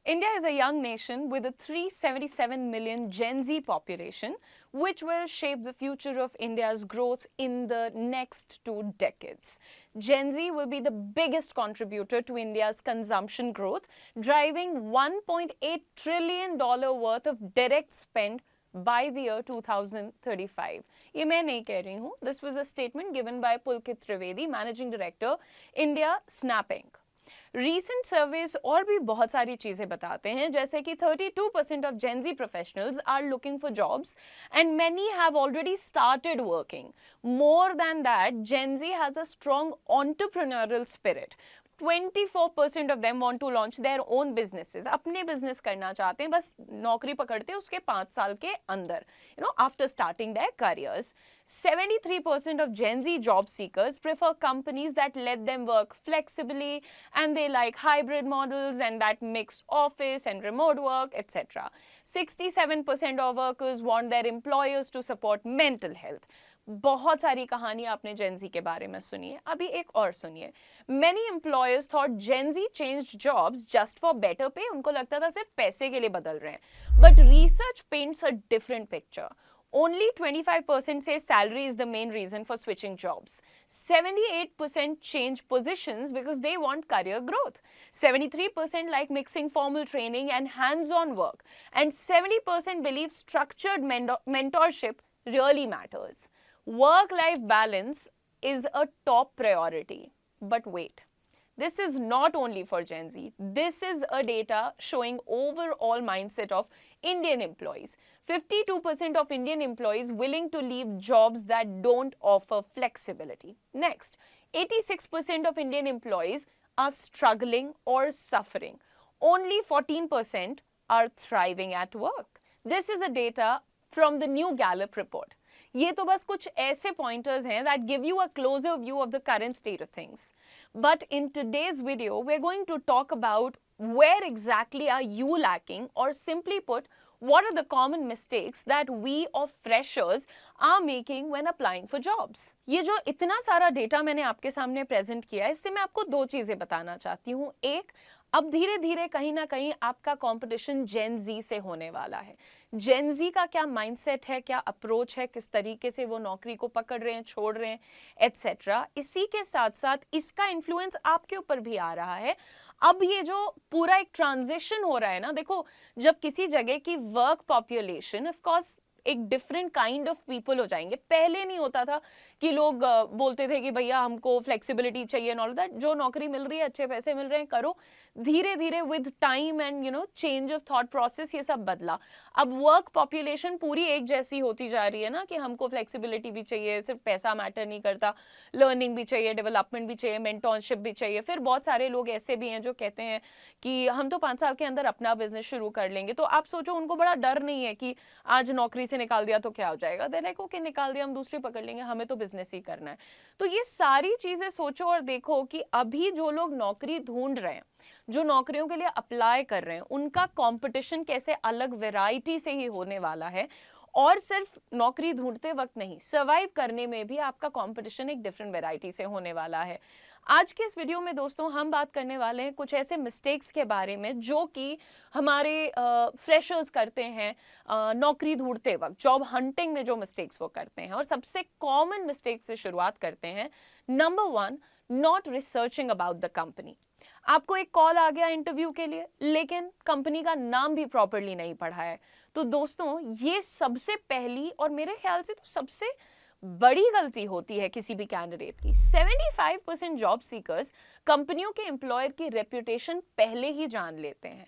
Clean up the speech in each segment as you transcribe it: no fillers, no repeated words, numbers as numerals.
India is a young nation with a 377 million Gen Z population, which will shape the future of India's growth in the next 2 decades. Gen Z will be the biggest contributor to India's consumption growth, driving $1.8 trillion worth of direct spend by the year 2035. ये मैं नहीं कह रही हूँ. This was a statement given by Pulkit Trivedi, Managing Director, India Snap Inc. Recent surveys और भी बहुत सारी चीजें बताते हैं, जैसे कि 32% of Gen Z professionals are looking for jobs and many have already started working. More than that, Gen Z has a strong entrepreneurial spirit. 24% of them want to launch their own businesses. अपने business करना चाहते हैं, बस नौकरी पकड़ते हैं उसके 5 साल के अंदर, after starting their careers. 73% of Gen Z job seekers prefer companies that let them work flexibly, and they like hybrid models and that mix office and remote work, etc. 67% of workers want their employers to support mental health. बहुत सारी कहानी आपने जेन जी के बारे में सुनी है. अभी एक और सुनिए. Many employers thought Gen Z changed jobs just for better pay. उनको लगता था सिर्फ पैसे के लिए बदल रहे हैं. But research paints a different picture. Only 25% say salary is the main reason for switching jobs. 78% change positions because they want career growth. 73% like mixing formal training and hands-on work. And 70% believe structured mentorship really matters. Work-life balance is a top priority. But wait, this is not only for Gen Z. This is a data showing overall mindset of Indian employees. 52% of Indian employees willing to leave jobs that don't offer flexibility. Next, 86% of Indian employees are struggling or suffering. Only 14% are thriving at work. This is a data from the new Gallup report. ये तो बस कुछ ऐसे pointers हैं that give you a closer view of the current state of things. But in today's video, we're going to talk about where exactly are you lacking, or simply put, what are the common mistakes that we of freshers are making when applying for jobs. ये जो इतना सारा data मैंने आपके सामने present किया है, इससे मैं आपको दो चीजें बताना चाहती हूँ. एक, अब धीरे धीरे कहीं ना कहीं आपका कंपटीशन जेन जी से होने वाला है. जेन जी का क्या माइंडसेट है, क्या अप्रोच है, किस तरीके से वो नौकरी को पकड़ रहे हैं, छोड़ रहे हैं, एटसेट्रा. इसी के साथ साथ इसका इन्फ्लुएंस आपके ऊपर भी आ रहा है. अब ये जो पूरा एक ट्रांजिशन हो रहा है ना, देखो, जब किसी जगह की वर्क पॉपुलेशन, ऑफ कोर्स एक डिफरेंट काइंड ऑफ पीपल हो जाएंगे. पहले नहीं होता था कि लोग बोलते थे कि भैया हमको फ्लेक्सिबिलिटी चाहिए एंड ऑल दैट. जो नौकरी मिल रही है, अच्छे पैसे मिल रहे हैं, करो. धीरे धीरे with time and change of thought process ये सब बदला. अब वर्क पॉपुलेशन पूरी एक जैसी होती जा रही है ना, कि हमको फ्लेक्सिबिलिटी भी चाहिए, सिर्फ पैसा मैटर नहीं करता, लर्निंग भी चाहिए, डेवलपमेंट भी चाहिए, मेंटरशिप भी चाहिए. फिर बहुत सारे लोग ऐसे भी हैं जो कहते हैं कि हम तो 5 साल के अंदर अपना बिजनेस शुरू कर लेंगे. तो आप सोचो, उनको बड़ा डर नहीं है कि आज नौकरी से निकाल दिया तो क्या हो जाएगा. दे लाइक ओके, निकाल दिया, हम दूसरी पकड़ लेंगे, हमें तो बिजनेस ही करना है. तो ये सारी चीजें सोचो और देखो कि अभी जो लोग नौकरी ढूंढ रहे हैं, जो नौकरियों के लिए अप्लाई कर रहे हैं, उनका कंपटीशन कैसे अलग वैरायटी से ही होने वाला है. और सिर्फ नौकरी ढूंढते वक्त नहीं, सर्वाइव करने में भी आपका कंपटीशन एक डिफरेंट वैरायटी से होने वाला है. आज के इस वीडियो में दोस्तों हम बात करने वाले हैं कुछ ऐसे मिस्टेक्स के बारे में जो कि हमारे फ्रेशर्स करते हैं नौकरी ढूंढते वक्त, जॉब हंटिंग में जो मिस्टेक्स वो करते हैं. और सबसे कॉमन मिस्टेक से शुरुआत करते हैं. Number 1, not researching about the company. आपको एक कॉल आ गया इंटरव्यू के लिए, लेकिन कंपनी का नाम भी प्रॉपर्ली नहीं पढ़ा है. तो दोस्तों, ये सबसे पहली और मेरे ख्याल से तो सबसे बड़ी गलती होती है किसी भी कैंडिडेट की. 75% जॉब सीकर्स कंपनियों के एम्प्लॉयर की रेप्यूटेशन पहले ही जान लेते हैं,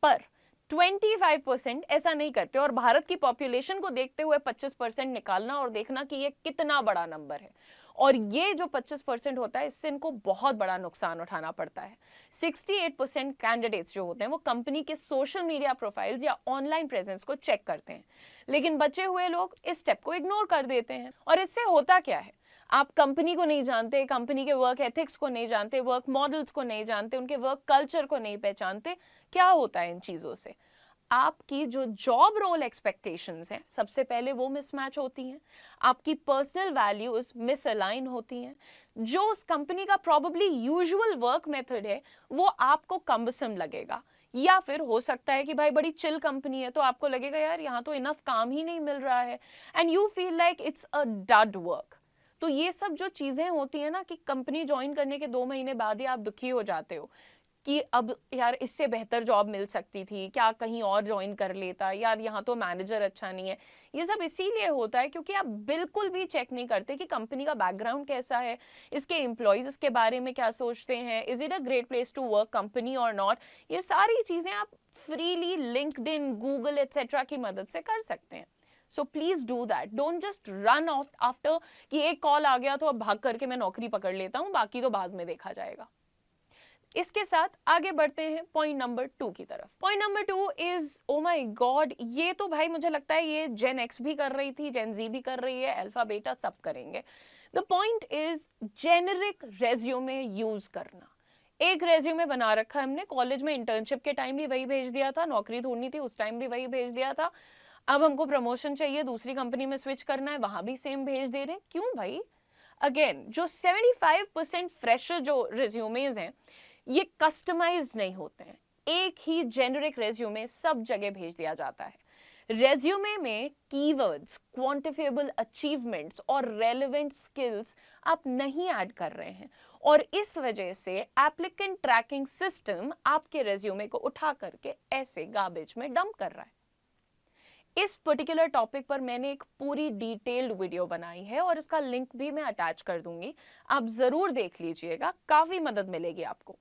पर 25% ऐसा नहीं करते. और भारत की पॉपुलेशन को देखते हुए 25% निकालना और देखना कि ये कितना बड़ा नंबर है. और ये जो 25% होता है, इससे इनको बहुत बड़ा नुकसान उठाना पड़ता है. 68% कैंडिडेट्स जो होते हैं वो कंपनी के सोशल मीडिया प्रोफाइल्स या ऑनलाइन प्रेजेंस को चेक करते हैं, लेकिन बचे हुए लोग इस स्टेप को इग्नोर कर देते हैं. और इससे होता क्या है, आप कंपनी को नहीं जानते, कंपनी के वर्क एथिक्स को नहीं जानते, वर्क मॉडल्स को नहीं जानते, उनके वर्क कल्चर को नहीं पहचानते. क्या होता है इन चीज़ों से, आपकी जो जॉब रोल एक्सपेक्टेशंस हैं, सबसे पहले वो मिसमैच होती हैं. आपकी पर्सनल वैल्यूज मिसअलाइन होती हैं. जो उस कंपनी का प्रॉबेबली यूजुअल वर्क मेथड है, वो आपको कम्बसम लगेगा. या फिर हो सकता है कि भाई बड़ी चिल कंपनी है तो आपको लगेगा यार यहाँ तो इनफ काम ही नहीं मिल रहा है and you feel like it's a dud work. तो ये सब जो चीजें होती है ना कि कंपनी ज्वाइन करने के 2 महीने बाद ही आप दुखी हो जाते हो कि अब यार इससे बेहतर जॉब मिल सकती थी, क्या कहीं और ज्वाइन कर लेता, यार यहाँ तो मैनेजर अच्छा नहीं है। ये सब इसीलिए होता है क्योंकि आप बिल्कुल भी चेक नहीं करते कि कंपनी का बैकग्राउंड कैसा है, इसके एम्प्लॉयज इसके बारे में क्या सोचते हैं, is it a great place to work company और नॉट। ये सारी चीजें आप फ्रीली लिंक्डइन, गूगल एटसेट्रा की मदद से कर सकते हैं। So please do that, don't just run of after कि एक कॉल आ गया तो अब भाग करके मैं नौकरी पकड़ लेता हूँ, बाकी तो बाद में देखा जाएगा। इसके साथ आगे बढ़ते हैं पॉइंट नंबर 2 की तरफ। Point number 2 is, oh my God, ये तो भाई मुझे लगता है ये जेन एक्स भी कर रही थी, जेन जी भी कर रही है, अल्फा बीटा सब करेंगे। The point is generic resume use करना। एक रेज्यूमे बना रखा है हमने, कॉलेज में इंटर्नशिप के टाइम भी वही भेज दिया था, नौकरी ढूंढनी थी उस टाइम भी वही भेज दिया था, अब हमको प्रमोशन चाहिए, दूसरी कंपनी में स्विच करना है, वहां भी सेम भेज दे रहे हैं। क्यों भाई? अगेन, जो 75% फ्रेशर जो रेज्यूमेज हैं ये कस्टमाइज्ड नहीं होते हैं, एक ही जेनरिक रेज्यूमे सब जगह भेज दिया जाता है। रेज्यूमे में कीवर्ड्स, क्वांटिफिएबल अचीवमेंट्स और रेलेवेंट स्किल्स आप नहीं ऐड कर रहे हैं और इस वजह से एप्लीकेंट ट्रैकिंग सिस्टम आपके रेज्यूमे को उठा करके ऐसे गार्बेज में डंप कर रहा है। इस पर्टिकुलर टॉपिक पर मैंने एक पूरी डिटेल्ड वीडियो बनाई है और इसका लिंक भी मैं अटैच कर दूंगी, आप जरूर देख लीजिएगा, काफी मदद मिलेगी आपको।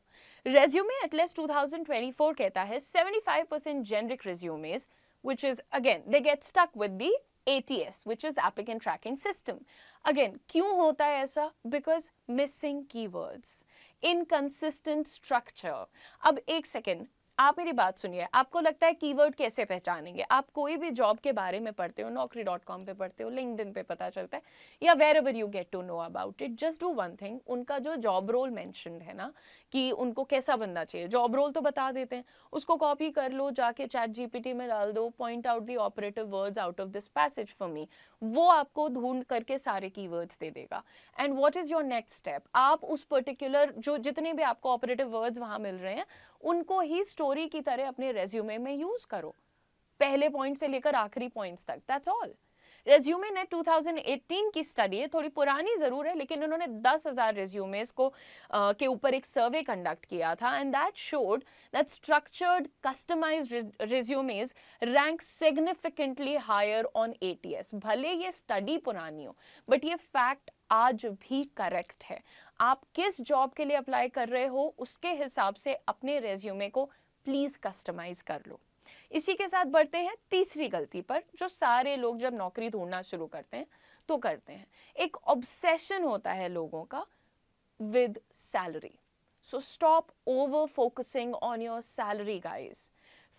रेज्यूमे एटलस 2024 कहता है 75% generic resumes which is again they get stuck with the ATS which is applicant tracking system। again क्यों होता है ऐसा? because missing keywords, inconsistent structure। अब एक सेकेंड, आप मेरी बात सुनिए, आपको लगता है कीवर्ड कैसे पहचानेंगे? आप कोई भी जॉब के बारे में पढ़ते हो, naukri.com पे पढ़ते हो, लिंक्डइन पे पता चलता है, या wherever you get to know about it, just do one thing, उनका जो जॉब रोल मेंशन्ड है ना कि उनको कैसा बंदा चाहिए, जॉब रोल तो बता देते हैं, उसको कॉपी कर लो, जाके चैट जीपीटी में डाल दो, point out the operative words out of this passage for me, वो आपको ढूंढ करके सारे कीवर्ड्स दे देगा। And what is your next step? आप उस पर्टिकुलर जो जितने भी आपको ऑपरेटिव वर्ड्स वहां मिल रहे हैं उनको ही स्टोरी की तरह अपने रेज्यूमे में यूज करो, पहले पॉइंट से लेकर आखिरी पॉइंट्स तक, दैट्स ऑल। रेज्यूमे ने 2018 की स्टडी है, थोड़ी पुरानी जरूर है, लेकिन उन्होंने 10,000 रेज्यूमेस को के ऊपर एक सर्वे कंडक्ट किया था and that showed that structured customized resumes rank significantly higher on ATS। भले ये स्टडी पुरानी हो बट ये फैक्ट आज भी करेक्ट है। आप किस जॉब के लिए अप्लाई कर रहे हो उसके हिसाब से अपने रेज्यूमे को प्लीज कस्टमाइज कर लो। इसी के साथ बढ़ते हैं तीसरी गलती पर, जो सारे लोग जब नौकरी ढूंढना शुरू करते हैं तो करते हैं। एक ऑब्सेशन होता है लोगों का with salary. So stop over focusing on your salary guys.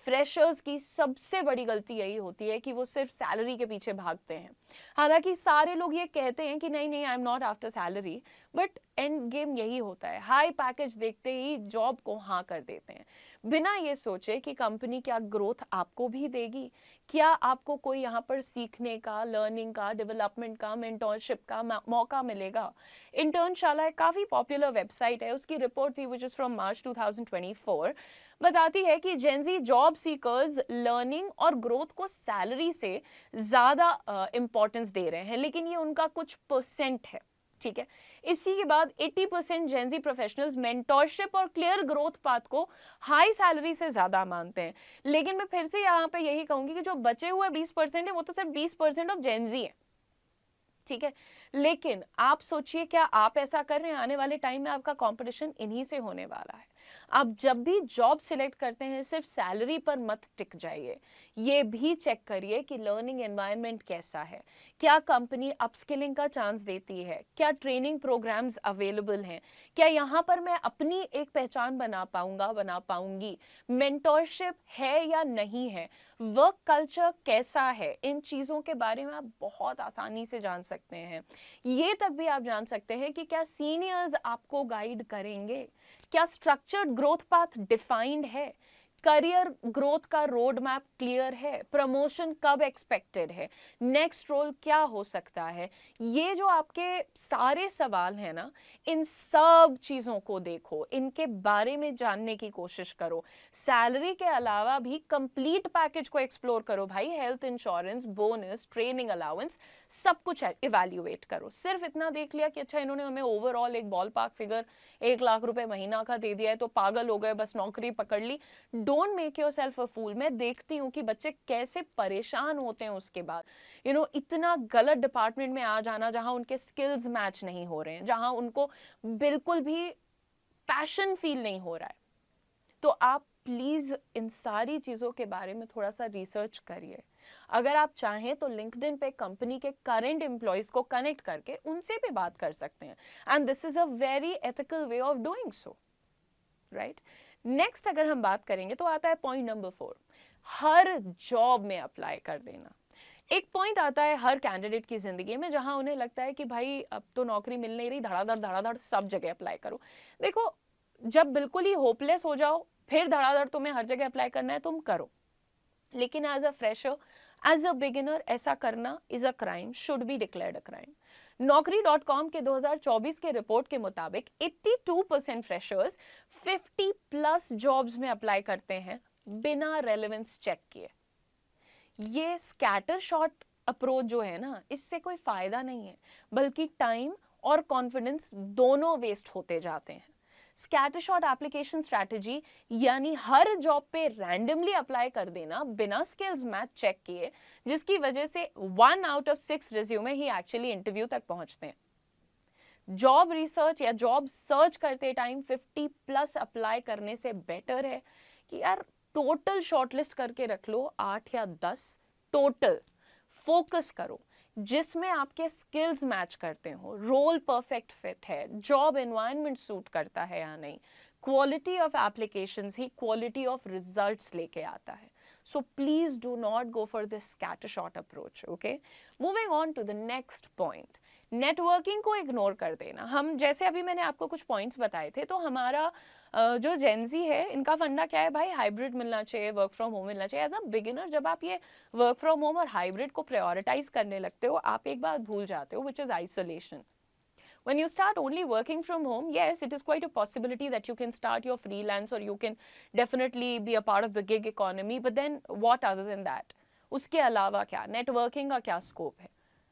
Freshers की सबसे बड़ी गलती यही होती है कि वो सिर्फ सैलरी के पीछे भागते हैं। हालांकि सारे लोग ये कहते हैं कि नहीं नहीं I am not after salary, but end game यही होता है, हाई पैकेज देखते ही जॉब को हाँ कर देते हैं, बिना ये सोचे कि कंपनी क्या ग्रोथ आपको भी देगी, क्या आपको कोई यहाँ पर सीखने का, लर्निंग का, डेवलपमेंट का, मेंटोरशिप का मौका मिलेगा। इंटर्नशाला एक काफ़ी पॉपुलर वेबसाइट है, उसकी रिपोर्ट थी विच इज़ फ्रॉम मार्च 2024, बताती है कि जेनजी जॉब सीकर्स लर्निंग और ग्रोथ को सैलरी से ज़्यादा इंपॉर्टेंस दे रहे हैं, लेकिन ये उनका कुछ परसेंट है, ठीक है। इसी के बाद 80% जेनजी प्रोफेशनल्स मेंटोरशिप और क्लियर ग्रोथ पाथ को हाई सैलरी से ज्यादा मानते हैं। लेकिन मैं फिर से यहाँ पे यही कहूंगी कि जो बचे हुए 20% है वो तो सिर्फ 20% ऑफ जेनजी है, ठीक है। लेकिन आप सोचिए, क्या आप ऐसा कर रहे हैं? आने वाले टाइम में आपका कंपटीशन इन्हीं से होने वाला है। आप जब भी जॉब सिलेक्ट करते हैं सिर्फ सैलरी पर मत टिक जाइए, ये भी चेक करिए कि लर्निंग एनवायरनमेंट कैसा है, क्या कंपनी अपस्किलिंग का चांस देती है, क्या ट्रेनिंग प्रोग्राम्स अवेलेबल हैं, क्या यहाँ पर मैं अपनी एक पहचान बना पाऊंगी, मेंटोरशिप है या नहीं है, वर्क कल्चर कैसा है। इन चीज़ों के बारे में आप बहुत आसानी से जान सकते हैं। ये तक भी आप जान सकते हैं कि क्या सीनियर्स आपको गाइड करेंगे, क्या स्ट्रक्चर्ड ग्रोथ पाथ डिफाइंड है, करियर ग्रोथ का रोड मैप क्लियर है, प्रमोशन कब एक्सपेक्टेड है, नेक्स्ट रोल क्या हो सकता है, ये जो आपके सारे सवाल हैं ना, इन सब चीज़ों को देखो, इनके बारे में जानने की कोशिश करो। सैलरी के अलावा भी कंप्लीट पैकेज को एक्सप्लोर करो भाई, health insurance, bonus, training allowance, सब कुछ इवैल्यूएट करो। सिर्फ इतना देख लिया कि अच्छा इन्होंने हमें ओवरऑल एक बॉल पार्क फिगर 1 लाख रुपए महीना का दे दिया है तो पागल हो गए, बस नौकरी पकड़ ली। डोंट मेक योर सेल्फ अ फूल। मैं देखती हूँ कि बच्चे कैसे परेशान होते हैं उसके बाद, इतना गलत डिपार्टमेंट में आ जाना जहां उनके स्किल्स मैच नहीं हो रहे हैं, जहां उनको बिल्कुल भी पैशन फील नहीं हो रहा है। तो आप प्लीज इन सारी चीजों के बारे में थोड़ा सा रिसर्च करिए। अगर आप चाहें तो लिंक्डइन पे कंपनी के करंट एम्प्लॉयज को कनेक्ट करके उनसे भी बात कर सकते हैं, and this is a very ethical way of doing so, right. Next अगर हम बात करेंगे तो आता है पॉइंट नंबर 4, हर जॉब में अप्लाई कर देना। एक पॉइंट आता है हर कैंडिडेट की जिंदगी में जहां उन्हें लगता है कि भाई अब तो नौकरी मिल नहीं रही, धड़ाधड़ सब जगह अप्लाई करो। देखो, जब बिल्कुल ही होपलेस हो जाओ फिर धड़ाधड़ तुम्हें हर जगह अप्लाई करना है, तुम करो, लेकिन as a fresher, as a beginner ऐसा करना is a crime, should be declared a crime. Naukri.com के 2024 के रिपोर्ट के मुताबिक 82% फ्रेशर्स 50+ जॉब्स में अप्लाई करते हैं बिना रेलेवेंस चेक किए। ये स्कैटर शॉट अप्रोच जो है ना, इससे कोई फायदा नहीं है, बल्कि टाइम और कॉन्फिडेंस दोनों वेस्ट होते जाते हैं। स्कैटर शॉट एप्लीकेशन स्ट्रैटेजी यानी हर जॉब पे रैंडमली अप्लाई कर देना बिना स्किल्स मैच चेक किए, जिसकी वजह से 1 out of 6 resume he actually interview तक पहुंचते हैं। जॉब रिसर्च या जॉब सर्च करते टाइम 50+ अप्लाई करने से बेटर है कि यार टोटल शॉर्टलिस्ट करके रख लो 8 या 10 टोटल, फोकस करो जिसमें आपके स्किल्स मैच करते हो, रोल परफेक्ट फिट है, जॉब एनवायरनमेंट सूट करता है या नहीं। Quality of applications he quality of results लेके आता है। So please do not go for this scattershot approach, okay? Moving on to the next point. Networking को इग्नोर कर देना। हम जैसे अभी मैंने आपको कुछ पॉइंट्स बताए थे, तो हमारा जो जेनजी है इनका फंडा क्या है भाई, हाइब्रिड मिलना चाहिए, वर्क फ्रॉम होम मिलना चाहिए। एज अ बिगिनर जब आप ये वर्क फ्रॉम होम और हाइब्रिड को प्रायोरिटाइज करने लगते हो, आप एक बात भूल जाते हो, which is isolation. When you start only working from home, yes, it is quite a possibility that you can start your freelance or you can definitely be a part of the gig economy, but then what other than that? उसके अलावा क्या networking का क्या scope है?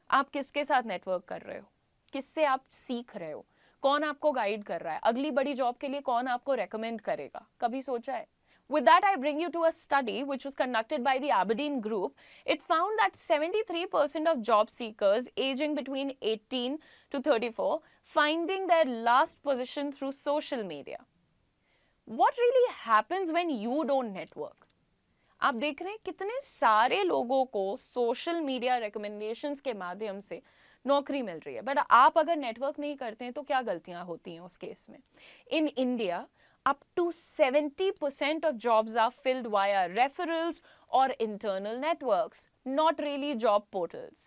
आप किसके साथ network कर रहे हो, किससे आप सीख रहे हो, कौन आपको गाइड कर रहा है, अगली बड़ी जॉब के लिए कौन आपको रेकमेंड करेगा, कभी सोचा है? With that, I bring you to a study which was conducted by the Aberdeen Group. It found that 73% of job seekers aging between 18 to 34 finding their last position through social media. What really happens when you don't network? आप देख रहे हैं कितने सारे लोगों को social media recommendations के माध्यम से नौकरी मिल रही है, बट आप अगर नेटवर्क नहीं करते हैं तो क्या गलतियां होती हैं उस केस में। In India up to 70% of jobs are filled via referrals or internal networks, not really job portals.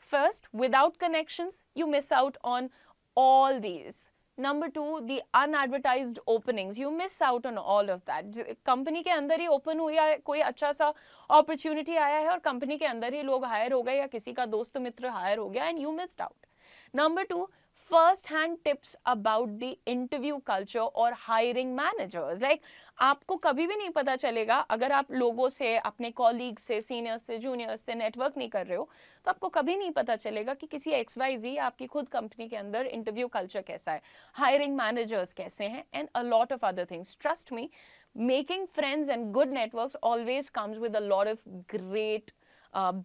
First, without connections, you miss out on all these. Number 2, the unadvertised openings, you miss out on all of that. Company के अंदर ही open हुआ कोई अच्छा सा opportunity आया है और company के अंदर ही लोग हायर हो गए या किसी का दोस्त मित्र हायर हो गया, and you missed out. Number 2, first hand tips about the interview culture or hiring managers. Like आपको कभी भी नहीं पता चलेगा अगर आप लोगों से, अपने कॉलीग से, सीनियर से, जूनियर से नेटवर्क नहीं कर रहे हो, तो आपको कभी नहीं पता चलेगा कि किसी XYZ आपकी खुद कंपनी के अंदर इंटरव्यू कल्चर कैसा है, हायरिंग मैनेजर्स कैसे हैं, and a lot of other things. Trust me, making friends and good networks always comes with a lot of great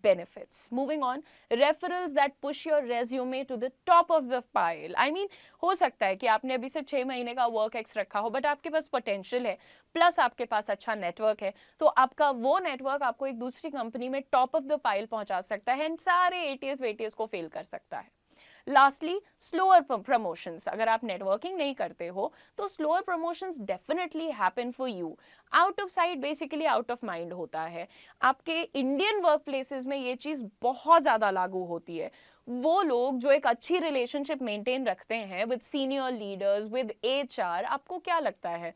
benefits. Moving on, referrals that push your resume to the top of the pile. I mean, हो सकता है कि आपने अभी सिर्फ 6 महीने का work ex रखा हो, बट आपके पास पोटेंशियल है, प्लस आपके पास अच्छा नेटवर्क है, तो आपका वो नेटवर्क आपको एक दूसरी कंपनी में टॉप ऑफ द पाइल पहुंचा सकता है, एंड सारे ATS वेटीएस को फेल कर सकता है। Lastly, slower promotions. अगर आप नेटवर्किंग नहीं करते हो तो slower promotions definitely happen for you. Out of site basically out of mind होता है। आपके इंडियन वर्क प्लेसेस में ये चीज़ बहुत ज़्यादा लागू होती है। वो लोग जो एक अच्छी रिलेशनशिप मेंटेन रखते हैं with senior leaders, with HR, आपको क्या लगता है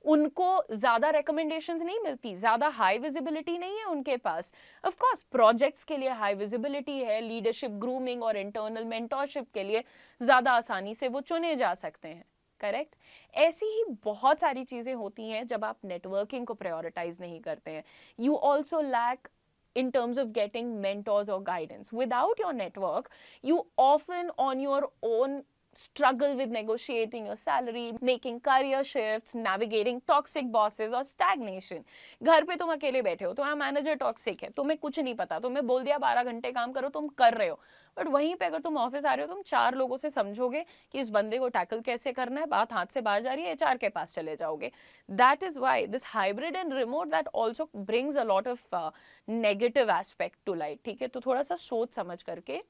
उनको ज़्यादा recommendations नहीं मिलती, ज़्यादा high visibility नहीं है उनके पास. Of course, projects के लिए high visibility है, leadership grooming और internal mentorship के लिए ज़्यादा आसानी से वो चुने जा सकते हैं. करेक्ट. ऐसी ही बहुत सारी चीज़ें होती हैं जब आप नेटवर्किंग को प्रायोरिटाइज नहीं करते हैं. You also lack in terms of getting mentors or guidance. Without your network, you often on your own struggle with negotiating your salary, making career shifts, navigating toxic bosses or stagnation. घर पे तुम अकेले बैठे हो, तुम्हारा manager toxic है, तुम्हें कुछ नहीं पता, तुम्हें बोल दिया 12 घंटे काम करो, तुम कर रहे हो. बट वहीं पे अगर तुम ऑफिस आ रहे हो, तुम 4 लोगों से समझोगे कि इस बंदे को टैकल कैसे करना है, बात हाथ से बाहर जा रही है, एचआर के पास चले जाओगे. That is why this hybrid and remote that also brings a lot of negative aspect to light. ठीक है, तो थोड़ा सा सोच समझ करके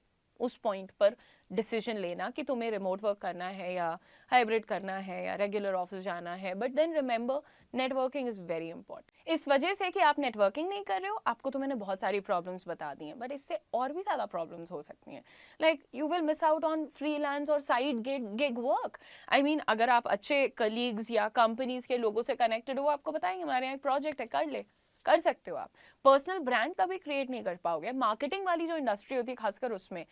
उस पॉइंट पर डिसीजन लेना कि तुम्हें रिमोट वर्क करना है या हाइब्रिड करना है या रेगुलर ऑफिस जाना है. But then remember, networking is very important. इस वजह से कि आप नेटवर्किंग नहीं कर रहे हो, आपको तो मैंने बहुत सारी प्रॉब्लम्स बता दी हैं, बट इससे और भी ज़्यादा प्रॉब्लम्स हो सकती हैं. Like you will miss out on freelance और side gig work. I mean, अगर आप अच्छे कलीग्स या कंपनीज के लोगों से कनेक्टेड हो, आपको बताएंगे हमारे यहाँ एक प्रोजेक्ट है, कर सकते हो आप. पर्सनल ब्रांड कभी क्रिएट नहीं कर पाओगे. मार्केटिंग वाली जो इंडस्ट्री होती है खासकर, उसमें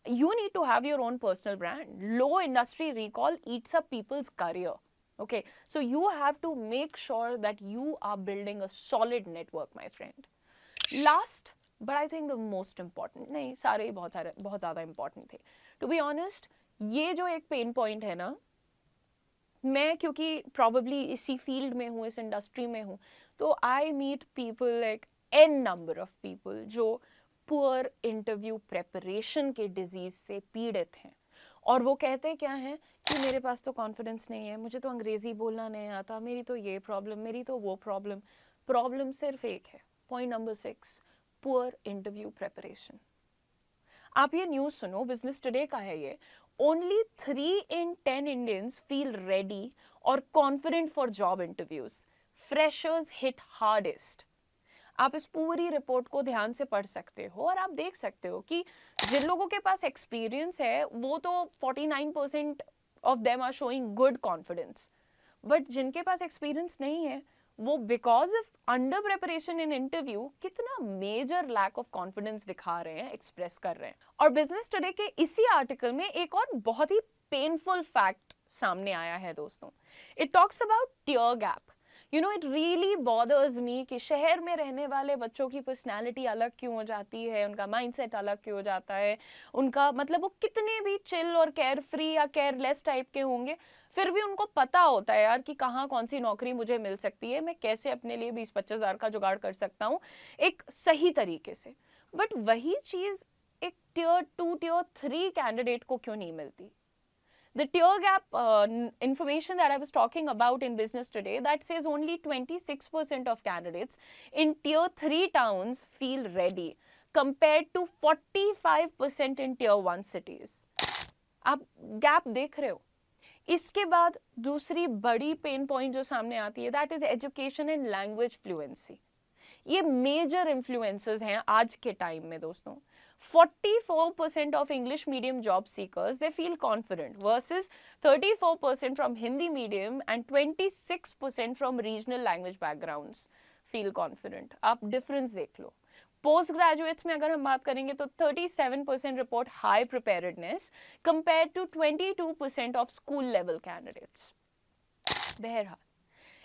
you need to have your own personal brand. Low industry recall eats up people's career. Okay, so you have to make sure that you are building a solid network, my friend. Last, but I think the most important, नहीं सारे बहुत ज़्यादा important थे. To be honest, ये जो एक pain point है ना, मैं क्योंकि probably इसी field में हूँ, इस industry में हूँ, तो I meet people like n number of people जो पुअर इंटरव्यू प्रेपरेशन के डिजीज से पीड़ित हैं. और वो कहते क्या हैं कि मेरे पास तो कॉन्फिडेंस नहीं है, मुझे तो अंग्रेजी बोलना नहीं आता, मेरी तो ये प्रॉब्लम, मेरी तो वो प्रॉब्लम. प्रॉब्लम सिर्फ एक है. Point number 6, poor interview preparation. आप ये न्यूज़ सुनो, बिजनेस टुडे का है ये. Only 3 in 10 Indians feel ready और confident for job interviews. Freshers hit hardest. आप इस पूरी रिपोर्ट को ध्यान से पढ़ सकते हो और आप देख सकते हो कि जिन लोगों के पास एक्सपीरियंस है वो तो 49% of them are showing good confidence. But जिनके पास एक्सपीरियंस नहीं है, वो because of under preparation in interview कितना मेजर लैक ऑफ कॉन्फिडेंस दिखा रहे हैं, एक्सप्रेस कर रहे हैं. और बिजनेस टुडे के इसी आर्टिकल में एक और बहुत ही पेनफुल फैक्ट सामने आया है दोस्तों. It talks about tier gap. You know, it really bothers me कि शहर में रहने वाले बच्चों की पर्सनैलिटी अलग क्यों हो जाती है, उनका माइंडसेट अलग क्यों हो जाता है, उनका मतलब वो कितने भी चिल और केयर फ्री या केयरलेस टाइप के होंगे, फिर भी उनको पता होता है यार कि कहाँ कौन सी नौकरी मुझे मिल सकती है, मैं कैसे अपने लिए 20-25 हज़ार का जुगाड़ कर सकता हूँ एक सही तरीके से. बट वही चीज़ एक टियर 2, टियर 3 कैंडिडेट को क्यों नहीं मिलती? The tier gap information that I was talking about in Business Today, that says only 26% of candidates in tier 3 towns feel ready compared to 45% in tier 1 cities. आप gap देख रहे हो. इसके बाद दूसरी बड़ी पेन पॉइंट जो सामने आती है, that is education and language fluency. ये मेजर इन्फ्लुएंसर्स हैं आज के टाइम में दोस्तों. 44% of English medium job seekers, they feel confident versus 34% from Hindi medium and 26% from regional language backgrounds feel confident. आप difference देख लो. पोस्ट ग्रेजुएट्स में अगर हम बात करेंगे तो 37% report high preparedness compare to 22% of school level candidates. बहरहाल,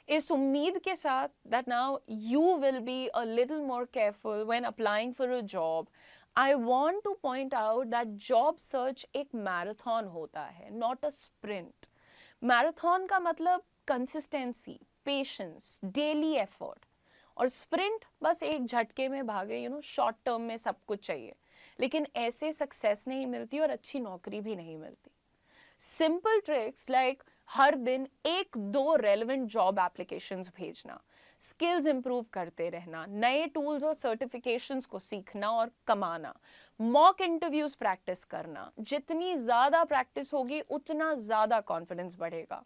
इस उम्मीद के साथ that now you will be a little more careful when applying for a job, I want to point out that job search एक marathon होता है, not a sprint. Marathon का मतलब कंसिस्टेंसी, पेशेंस, डेली एफर्ट. और sprint बस एक झटके में भागे, यू नो, शॉर्ट टर्म में सब कुछ चाहिए. लेकिन ऐसे सक्सेस नहीं मिलती और अच्छी नौकरी भी नहीं मिलती. सिंपल ट्रिक्स लाइक हर दिन 1-2 रेलेवेंट जॉब एप्लीकेशंस भेजना, स्किल्स इंप्रूव करते रहना, नए टूल्स और सर्टिफिकेशंस को सीखना और कमाना, मॉक इंटरव्यूज प्रैक्टिस करना. जितनी ज़्यादा प्रैक्टिस होगी उतना ज़्यादा कॉन्फिडेंस बढ़ेगा.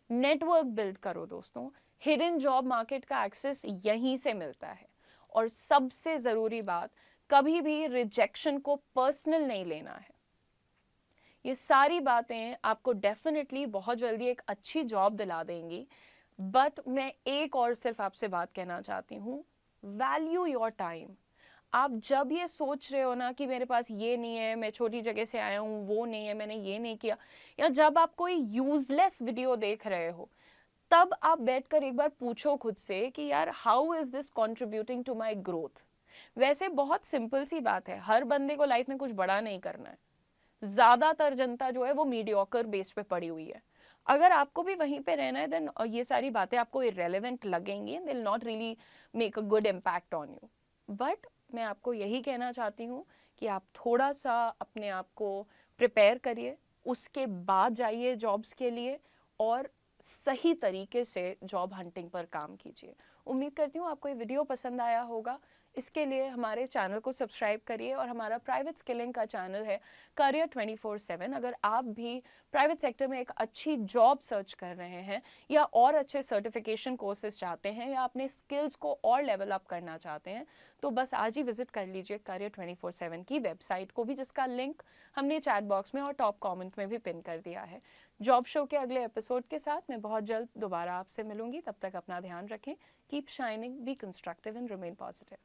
नेटवर्क बिल्ड करो दोस्तों. हिडन जॉब मार्केट का एक्सेस यहीं से मिलता है. और सबसे ज़रूरी बात, कभी भी रिजेक्शन को पर्सनल नहीं लेना है. ये सारी बातें आपको डेफिनेटली बहुत जल्दी एक अच्छी जॉब दिला देंगी. बट मैं एक और सिर्फ आपसे बात कहना चाहती हूँ, वैल्यू योर टाइम। आप जब ये सोच रहे हो ना कि मेरे पास ये नहीं है, मैं छोटी जगह से आया हूँ, वो नहीं है, मैंने ये नहीं किया, या जब आप कोई यूजलेस वीडियो देख रहे हो, तब आप बैठकर एक बार पूछो खुद से कि यार how is this contributing to my growth. वैसे बहुत सिंपल सी बात है, हर बंदे को लाइफ में कुछ बड़ा नहीं करना है। ज्यादातर जनता जो है वो मीडियोकर बेस पे पड़ी हुई है। अगर आपको भी वहीं पे रहना है, देन ये सारी बातें आपको इरेलीवेंट लगेंगी, they will not really make a good impact on you. But मैं आपको यही कहना चाहती हूँ कि आप थोड़ा सा अपने आप को प्रिपेयर करिए, उसके बाद जाइए जॉब्स के लिए, और सही तरीके से जॉब हंटिंग पर काम कीजिए। उम्मीद करती हूँ आपको ये वीडियो पसंद आया होगा। इसके लिए हमारे चैनल को सब्सक्राइब करिए, और हमारा प्राइवेट स्किलिंग का चैनल है करियर 24/7। अगर आप भी प्राइवेट सेक्टर में एक अच्छी जॉब सर्च कर रहे हैं, या और अच्छे सर्टिफिकेशन कोर्सेज चाहते हैं, या अपने स्किल्स को और लेवल अप करना चाहते हैं, तो बस आज ही विजिट कर लीजिए करियर 24/7 की वेबसाइट को भी, जिसका लिंक हमने चैट बॉक्स में और टॉप कमेंट में भी पिन कर दिया है। जॉब शो के अगले एपिसोड के साथ मैं बहुत जल्द दोबारा आपसे मिलूंगी। तब तक अपना ध्यान रखें। Keep shining, be constructive and remain positive.